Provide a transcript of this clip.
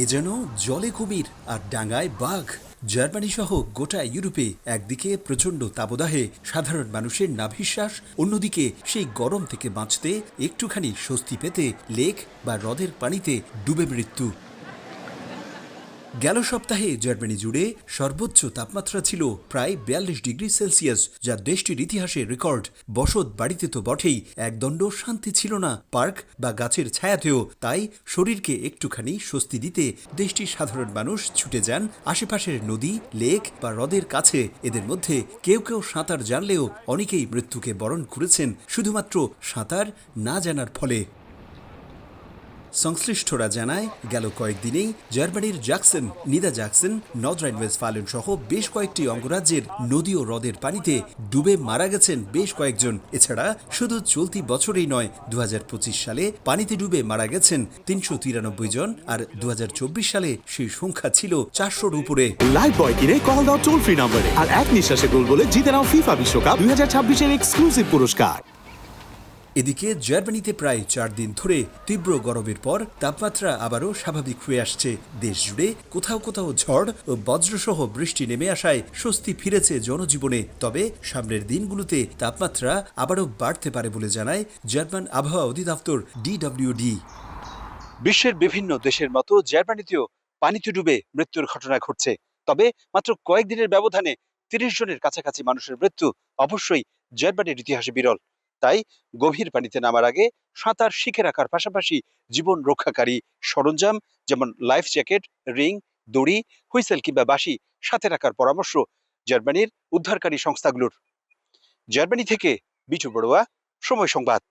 এ যেন জলে কুমির আর ডাঙায় বাঘ। জার্মানি সহ গোটা ইউরোপে একদিকে প্রচণ্ড তাপদাহে সাধারণ মানুষের নাভিশ্বাস, অন্যদিকে সেই গরম থেকে বাঁচতে একটুখানি স্বস্তি পেতে লেক বা হ্রদের পানিতে ডুবে মৃত্যু। গেল সপ্তাহে জার্মানি জুড়ে সর্বোচ্চ তাপমাত্রা ছিল প্রায় 42 ডিগ্রি সেলসিয়াস, যা দেশটির ইতিহাসে রেকর্ড। বসত বাড়িতে তো বটেই, একদণ্ড শান্তি ছিল না পার্ক বা গাছের ছায়াতেও। তাই শরীরকে একটুখানি স্বস্তি দিতে দেশটির সাধারণ মানুষ ছুটে যান আশেপাশের নদী, লেক বা হ্রদের কাছে। এদের মধ্যে কেউ কেউ সাঁতার জানলেও অনেকেই মৃত্যুকে বরণ করেছেন শুধুমাত্র সাঁতার না জানার ফলে। সংশ্লিষ্টরা জানায়, গেল কয়েকদিনেই জার্মানির জ্যাকসন, নিদা জ্যাকসন, নর্থ রাইন ওয়েস্টফালেন সহ বেশ কয়েকটি অঙ্গরাজ্যের নদী ও হ্রদের পানিতে ডুবে মারা গেছেন বেশ কয়েকজন। এছাড়া শুধু চলতি বছরেই নয়, 2025 সালে পানিতে ডুবে মারা গেছেন 393 জন, আর 2024 সালে সেই সংখ্যা ছিল 400-র উপরে। লাইভ বয় কিনে কল দাও টোল ফ্রি নম্বরে, আর এক নিঃশ্বাসে গোল বলে জিতে নাও ফিফা বিশ্বকাপ 2026-এর এক্সক্লুসিভ পুরস্কার। এদিকে জার্মানিতে প্রায় 4 দিন ধরে তীব্র গরমের পর তাপমাত্রা আবারও স্বাভাবিক হয়ে আসছে। দেশ জুড়ে কোথাও কোথাও ঝড় ও বজ্রসহ বৃষ্টি নেমে আসায় স্বস্তি ফিরেছে জনজীবনে। তবে সামনের দিনগুলোতে তাপমাত্রা আবারও বাড়তে পারে বলে জানায় জার্মান আবহাওয়া অধিদপ্তর DWD। বিশ্বের বিভিন্ন দেশের মতো জার্মানিতেও পানিতে ডুবে মৃত্যুর ঘটনা ঘটছে। তবে মাত্র কয়েকদিনের ব্যবধানে 30 জনের কাছাকাছি মানুষের মৃত্যু অবশ্যই জার্মানির ইতিহাসে বিরল। তাই গভীর পানিতে নামার আগে সাঁতার শিখে রাখার পাশাপাশি জীবন রক্ষাকারী সরঞ্জাম যেমন লাইফ জ্যাকেট, রিং, দড়ি, হুইসেল কিংবা বাঁশি সাথে রাখার পরামর্শ জার্মানির উদ্ধারকারী সংস্থাগুলোর। জার্মানি থেকে বিটু বড়ুয়া, সময় সংবাদ।